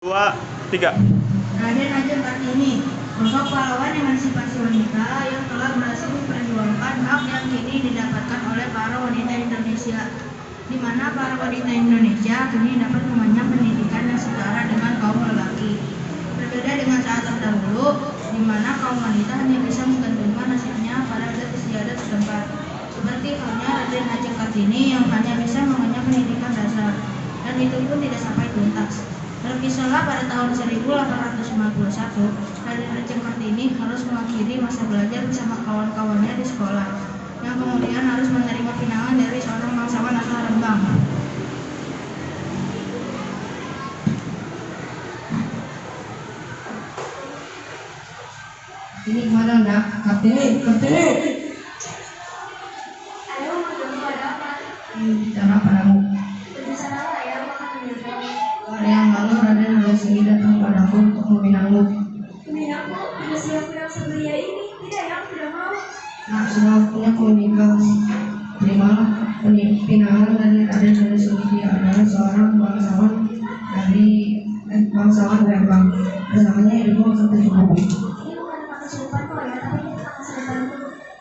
2, 3. Raden Ajeng Kartini, sosok pahlawan emansipasi wanita yang telah berhasil memperjuangkan hak yang kini didapatkan oleh para wanita Indonesia, di mana para wanita Indonesia kini dapat mengenyam pendidikan yang setara dengan kaum lelaki. Berbeda dengan saat terdahulu, di mana kaum wanita hanya bisa menggantungkan nasibnya pada adat istiadat setempat, seperti halnya Raden Ajeng Kartini yang hanya bisa mengenyam pendidikan dasar, dan itu pun tidak sampai tuntas. Berkisarlah pada tahun 1851, Raden Ajeng Kartini harus mengakhiri masa belajar bersama kawan-kawannya di sekolah, yang kemudian harus menerima pinangan dari seorang bangsawan asal Rembang. Ini kemana nak? Kartini. Ayo mengganggu ada apa? Bicara padamu. Berbicaralah ya, maka mendengarkan. Hari yang lalu Raden Halusini datang padaku untuk meminangmu. Peminangku, sudah siap yang sebelia ini? Tidak ya, aku tidak mau. Nah, sudah waktunya kau nikah. Terimalah pinangan dari Raden Halusini. Dia adalah seorang bangsawan Rembang. Bersamanya hidupmu akan tercukupi. Ini bukan masa depan kau ya, tapi ini masa depanku.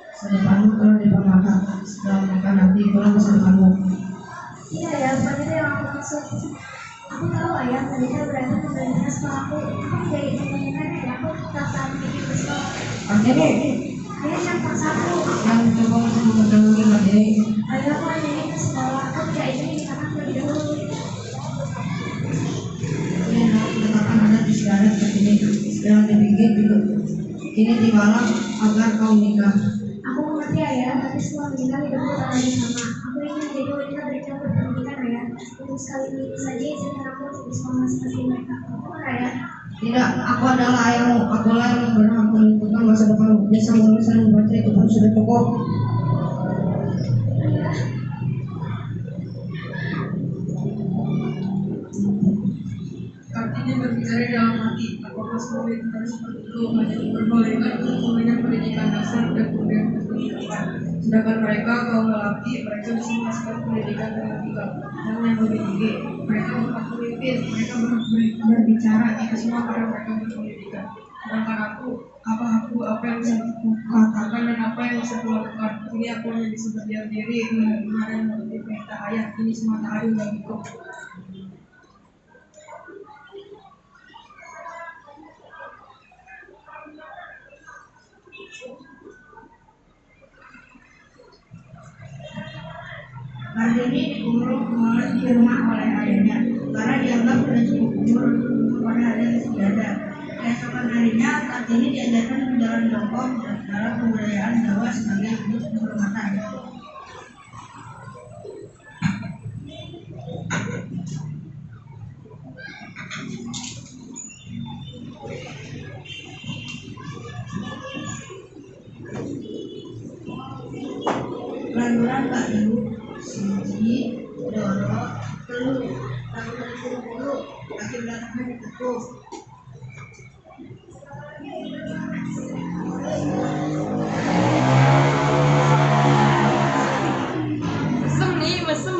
Masa depanmu telah dipermakan. Setelah menikah nanti itulah masa depanmu. Tidak ya, bukan itu yang aku maksud. Aku tahu ayah, menikah berarti memberhentikan sekolahku. Aku tidak ingin menginginkannya ya, aku tetap saat ingin bersekolah. Kartini, Ayah jangan paksaku. yang coba untuk mengetahui Kartini. Ayah aku hanya ingin bersekolah, aku tidak ingin menikahkan terlebih dahulu. Ini adalah ketetapan adat istiadat Kartini. Jangan dipikir dulu. Ini tibalah agar kau nikah. Aku mengerti ayah, tapi setelah menikah hidupku tak lagi sama. Aku ingin menjadi wanita berjaya berpendidikan ayah. Untuk sekali ini saja izinkan aku untuk bersekolah seperti mereka. Betul ayah? Tidak, aku adalah ayahmu. Akulah yang berhak menentukan masa depanmu. Bisa menulis dan membaca itu pun sudah cukup. Ayah, Kartini berbicara dalam hati, apakah semua itu harus seperti itu hanya diperbolehkan untuk mengenyam pendidikan dasar dan kemudian berpendidikan. Sedangkan mereka, kaum lelaki, mereka bisa menghasilkan pendidikan dengan tingkat dan yang lebih tinggi. Mereka berhak memimpin, mereka berhak berbicara jika semua pada mereka berpendidikan. Sedangkan apa yang bisa aku katakan dan apa yang bisa aku lakukan. Ini aku hanya bisa berdiam diri, mendengar dan mengerti perintah ayah. Ini semata adil bagiku. Kartini dikurung di rumah oleh ayahnya karena dianggap sudah cukup umur kepada adat istiadat. Keesokan harinya, Kartini diajarkan berjalan jongkok dalam kebudayaan Jawa sebagai bentuk penghormatan. Landuran Pak Ibu, Siji, Doro, Telu, tahun 2010, kaki belakangnya ditekuk. Mesem.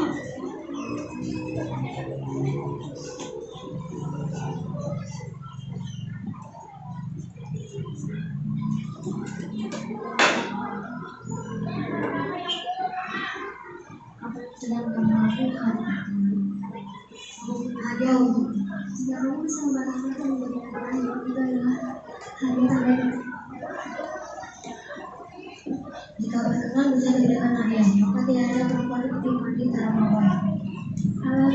apa yang sedang kamu lakukan? Hadiah untuk jika kamu bisa membatasinya dan menjadi anak lain, itu adalah hadiah terbaik. Jika berkenan bisa diberikan hadiah, maka tidak ada perempuan lebih mandi cara membawa. Allah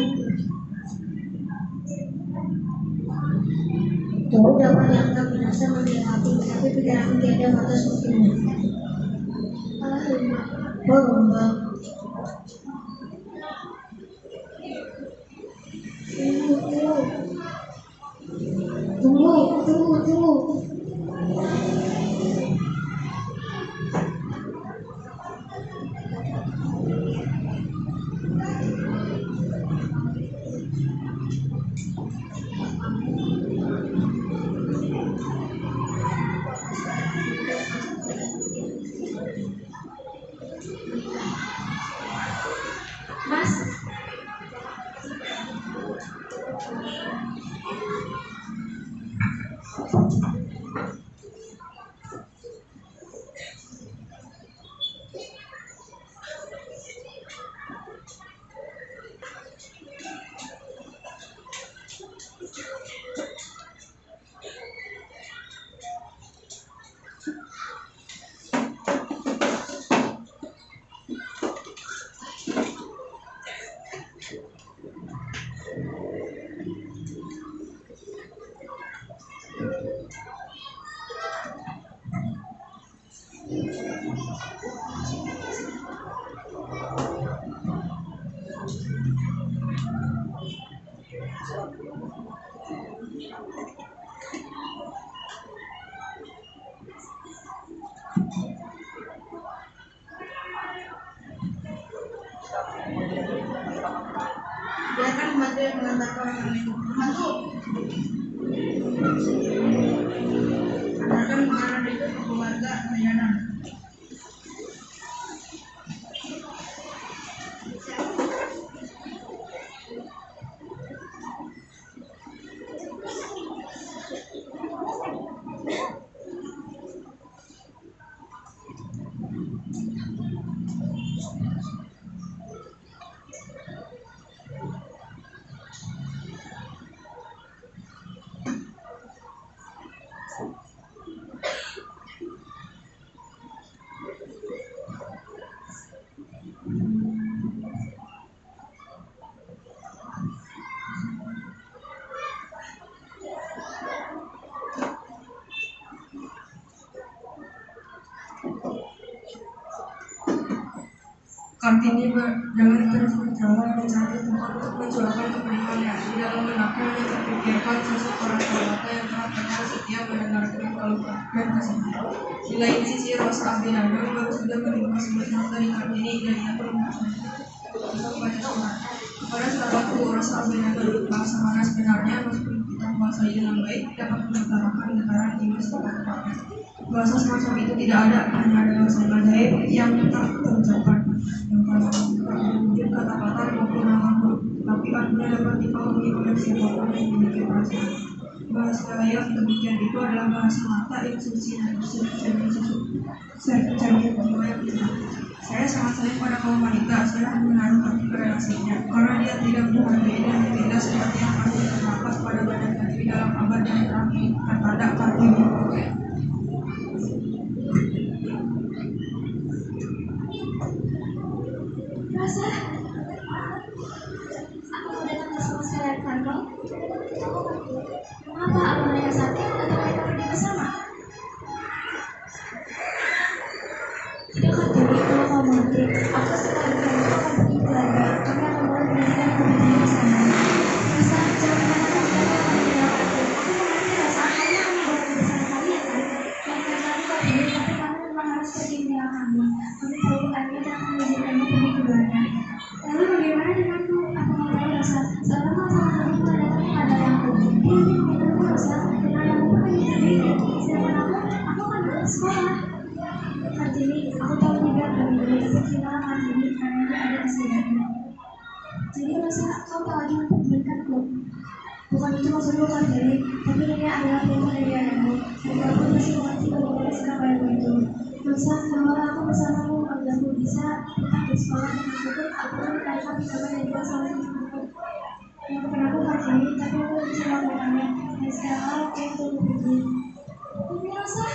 Tuh dapat dianggap binasa menjadi hati, tapi pikiranmu tiada batas untukmu. Allah Lembang. Tunggu. Mas, Biarkan pembantu yang mengantarkan orang itu. Pembantu, antarkan makanan itu ke keluarga Medanan. Kartini berjalan terus berjalan mencari tempat untuk menjualkan keperluannya. Di dalam benaknya hanya terpikirkan sosok orang tua yang telah benar setia mendengarkan keluhan dan kesedihan. Di lain sisi, Rosa Abinandang baru saja menerima surat dari Kartini dan ia belum membaca surat. Kepada sahabatku, Rosa Abinandang, bahasa mana sebenarnya meskipun kita menguasai dengan baik dapat mengutarakan getaran jiwa setiap orang. Bahasa semacam itu tidak ada, hanya ada bahasa ajaib yang tak terucapkan. Mungkin kata-kata maupun nama huruf, tapi artinya dapat dipahami oleh siapapun yang memiliki perasaan. Bahasa yang demikian itu adalah bahasa mata yang suci dan cermin jiwa yang tenang. Saya sangat sayang pada kaum wanita. Saya menaruh hati pada nasibnya, karena dia tidak menghargai dan tidak seperti yang pasti terdapat pada badan hati dalam abad yang terakhir. Tertanda Kartini. Rasa, aku datang ke semua sekalian kantor. Mengapa? Apa mereka sakit atau mereka pergi bersama? Tidak Kartini, kalau kau mengerti, aku setelah berkantor akan pergi keluarga. Kami akan bawa pendidikan yang lebih tinggi bersama. Rasa, jangan mengatakan kalian akan meninggalkanku. Aku mengerti Rasa, kalian akan membawa bersama kalian kan? Yang kata aku Kartini, tapi kami memang harus pergi meninggalkanmu. Kami tahu kami tidak akan mengizinkanmu pergi keluarga. Lalu bagaimana denganku? Apa kau tahu Rasa? Seorang pasangan kami telah datang kepada ayahku. Dia ingin memintaku Rasa, dan ayahku pun hanya sendiri. Sedangkan aku akan berangkat sekolah. Kartini, aku tahu tidak kami ini, tapi terimalah Kartini karena dia ada di sekitarnya. Jadi Rasa, kau tak lagi memperdulikanku. Bukan itu maksudku Kartini, tapi ini adalah perintah dari ayahmu. Dan aku masih mengerti bagaimana sikap ayahmu itu. Rasa, bawalah aku bersamamu agar aku bisa tetap di sekolah dengan cukup. Aku pun mereka bisa belajar sama teman-temanku. Yang kepada aku Kartini, tapi aku tidak bisa melakukannya. Dan sekarang aku yang perlu pergi. Tapi Rasa.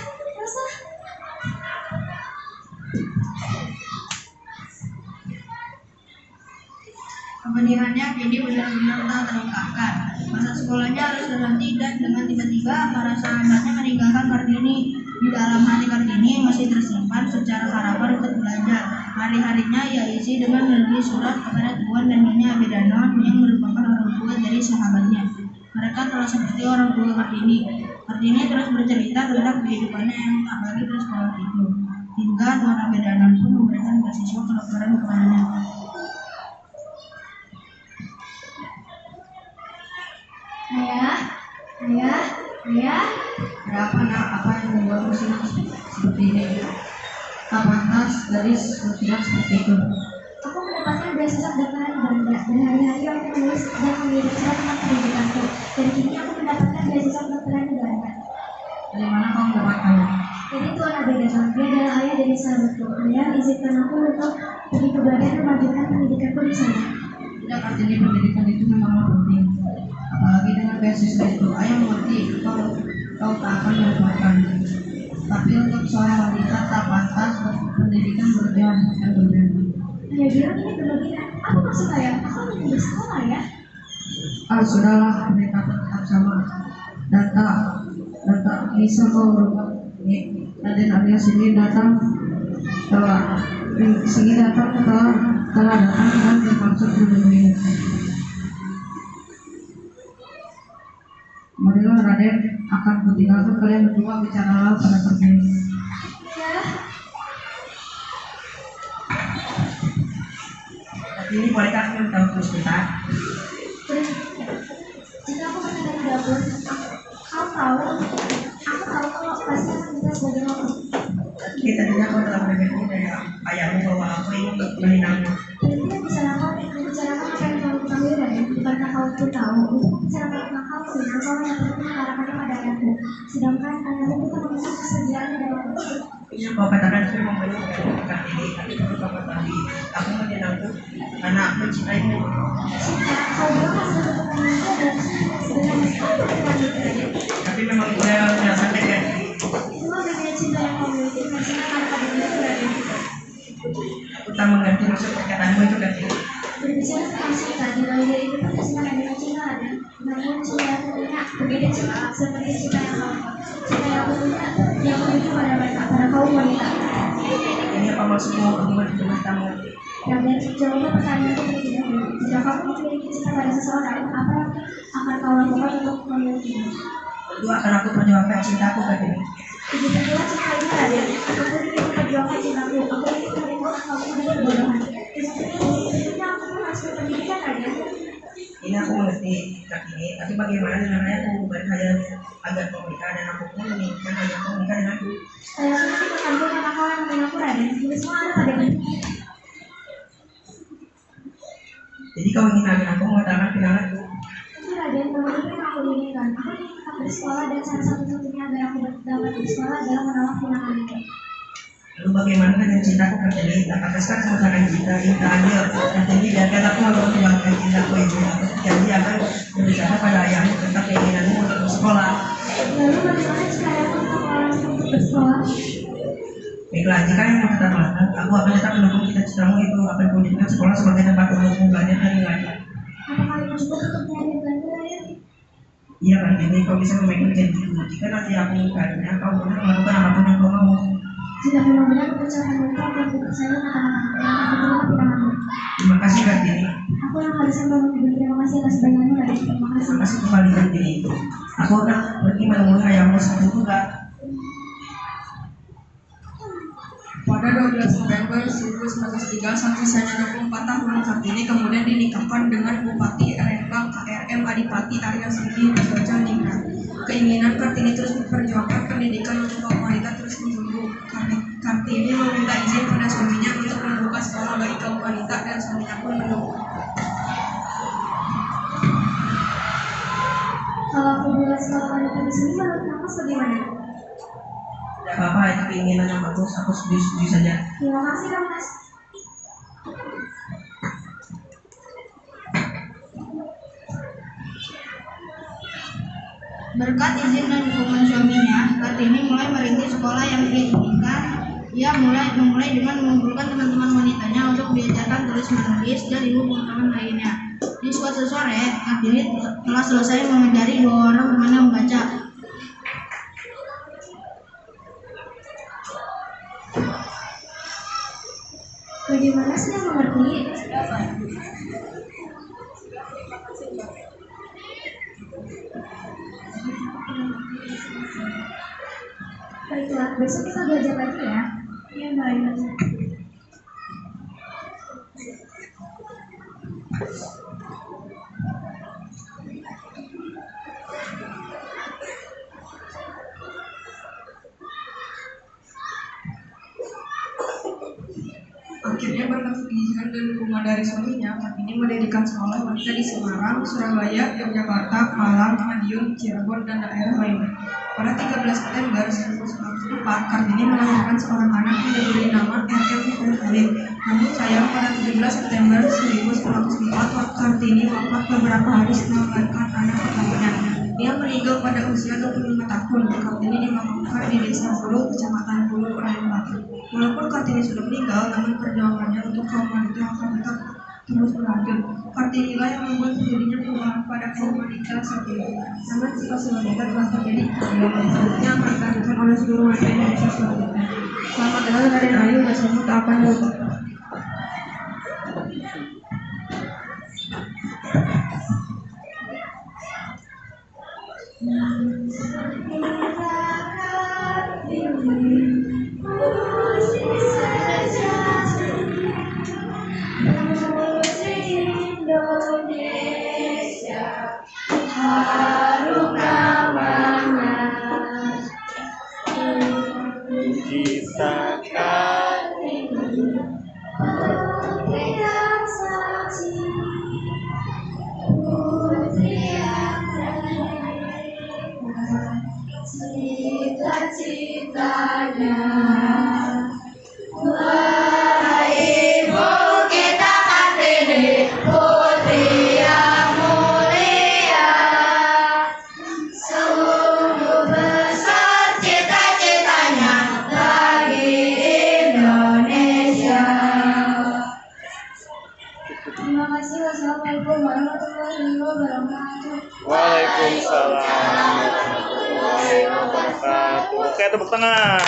Kepedihannya kini benar-benar tak terungkapkan. Masa sekolahnya harus terhenti dan dengan tiba-tiba para sahabatnya meninggalkan Kartini. Di dalam hati Kartini masih tersimpan secara harapan untuk belajar. Hari-harinya ia isi dengan menulis surat kepada Tuan dan Nyonya Abedanon yang merupakan orang tua dari sahabatnya. Mereka telah seperti orang tua Kartini. Kartini terus bercerita tentang kehidupannya yang tak lagi di sekolah itu. Hingga Tuan Abedanon pun memberikan beasiswa kedokteran kepadanya. Ayah. Ada apa nak? Apa yang membuatmu sibuk seperti ini? Tak pantas gadis bertindak seperti itu. Aku mendapatkan beasiswa kedokteran di Belanda dan hari-hari aku menulis dan mengirim surat tentang pendidikanku. Dan kini aku mendapatkan beasiswa kedokteran di Belanda. mendapat tahu. Ini Tuan Abi datang. Dia adalah ayah dari sahabatku. Ayah, izinkan aku untuk pergi ke Belanda dan melanjutkan pendidikanku di sana. Tidak, Kartini, pendidikan itu memang penting. Apalagi dengan beasiswa itu, ayah mengerti kau tak akan mendapatkan. Tapi untuk seorang wanita tak pantas pendidikan berlebihan dan berlebihan. Ayah bilang ini berlebihan. Apa maksud ayah? Aku ingin bersekolah ya. Sudahlah, mereka tetap sama dan tak bisa kau berubah. Raden Arya sini datang telah datang dan bermaksud melindungi. Marilah Raden, akan kutinggalkan kalian berdua bicaralah pada terpilih. Ya, Tapi ini bolehkah aku minta terus sebentar? jika aku berada di dapur, aku tahu kalau pasti akan kita sebagai orang. Kita tidak kau telah berjanji dari ayahmu bahwa aku ingin menghinamu. Berarti membicarakan apa yang kamu ketahui Raden. Bukankah kau pun tahu untuk membicarakan tentang hal itu kau hanya perlu mengarakannya pada ayahku. Sedangkan ayahmu bukan meminta kesediaan dalam Yang kau katakan itu memang benar bukan ini, tapi perlu kau ketahui. Aku menyenangku karena aku mencintaimu. cinta. Kau bilang hasil ketemuanmu adalah sebenarnya sekali dengan itu Raden. Tapi memang itu yang saya sampaikan. Semua berbeda cinta yang kau miliki dengan cinta kamu pada diriku Raden. Aku tak mengerti maksud perkataanmu itu kan. Berbicara tentang cinta, di dalam diri itu pun tersimpan adanya cinta ada. Namun cinta yang aku punya berbeda cinta seperti cinta yang aku punya yang memiliki pada mereka, pada kaum wanita. Ini apa maksudmu? Aku tak mengerti. Dan jawaban pertanyaanku terlebih dahulu. Jika kamu memiliki cinta pada seseorang, apa yang akan kau lakukan untuk memilikinya? Tentu akan aku perjuangkan cintaku ke ini. Begitu pula cinta ini Raden. Aku pun ingin memperjuangkan cintaku. Aku ingin merindukan kamu dengan kebodohan. Tentunya aku pun harus berpendidikan Raden. Ini aku mengerti ini, tapi bagaimana dengan ayahku berkhayal agar kau menikah dan aku pun menginginkan agar kau menikah denganku. Saya nanti akan karena kau yang mengaku Raden. Ini semua ada padamu. Jadi kau ingin agar aku mengatakan pinanganku. Tentu Raden, namun itu yang aku inginkan. Aku ingin tetap bersekolah dan salah satu-satunya agar aku dapat bersekolah adalah menolak pinangan itu. Lalu bagaimana dengan cintaku Kartini? Apakah sekarang mengatakan cinta ini tak adil? Kartini, biarkan aku memperjuangkan cintaku itu. Aku janji akan berbicara pada ayahmu tentang keinginanmu untuk bersekolah. Lalu bagaimana jika ayahku tetap melarang untuk bersekolah? Baiklah, jika yang mau tetap melarang, aku akan tetap mendukung cita-citamu itu akan kunjungan sekolah sebagai tempat umum belajar dan nilai. Apakah itu cukup untuk meyakinkan Raden? Iya Kartini, kau bisa memegang janjiku. Jika nanti aku mengingkarinya, kau benar melakukan apapun yang kau mau. Jika memang benar kepercayaan itu akan dipercaya kata-katamu dan aku terima pinanganmu. Terima kasih Kartini. Aku yang harusnya mengucapkan terima kasih atas bantuanmu Raden. Terima kasih. Terima kasih kembali Kartini. Aku akan pergi menemui ayahmu sampai juga. Pada 12 November 1903, saat usianya 24 tahun, Kartini kemudian dinikahkan dengan Bupati Lembang KRM Adipati Arya Sidi Djajadiningrat. Keinginan Kartini terus memperjuangkan pendidikan untuk kaum wanita terus menumbuh. Kartini meminta izin pada suaminya untuk membuka sekolah bagi kaum wanita dan suaminya pun mendukung. Kalau aku buka sekolah wanita di sini, menurut kamu bagaimana? Tidak apa-apa, itu keinginan yang bagus. Aku setuju saja. Terima kasih Kang Mas. Berkat izin dan dukungan suaminya, Kartini mulai merintis sekolah yang ia inginkan. Ia memulai dengan mengumpulkan teman-teman wanitanya untuk diajarkan tulis menulis dan ilmu pengetahuan lainnya. Di suatu sore, Kartini telah selesai mengajari 2 orang temannya membaca. Bagaimana sudah mengerti? Baiklah, besok kita belajar lagi ya. Iya, baik. Akhirnya Kartini berkat pendidikan dan dukungan dari suaminya, Kartini mendirikan sekolah wanita di Semarang, Surabaya, Yogyakarta, Malang, Madiun, Cirebon, dan daerah lainnya. Pada 13 September 1944, Kartini melahirkan seorang anak yang diberi nama R.M. Khalil. Namun sayang, pada 17 September 1944, Kartini wafat beberapa hari setelah melahirkan anak pertamanya. Dia meninggal pada usia 25 tahun. Kartini dimakamkan di Desa Bulu, Kecamatan Bulu, Palembang. Walaupun Kartini sudah meninggal, namun perjuangannya untuk kaum wanita akan tetap terus berlanjut. Kartini lah yang membuat terjadinya perubahan pada kaum wanita saat ini. Emansipasi wanita telah terjadi. Selanjutnya akan dilanjutkan oleh seluruh wanita Indonesia selanjutnya. Selamat datang Raden Ayu bersama tahapan dulu. Cita-citanya terima kasih. Wassalamualaikum warahmatullahi wabarakatuh. Waalaikumsalam warahmatullahi wabarakatuh. Oke, tepuk tangan.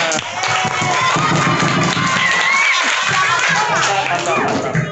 Mantap, mantap, mantap.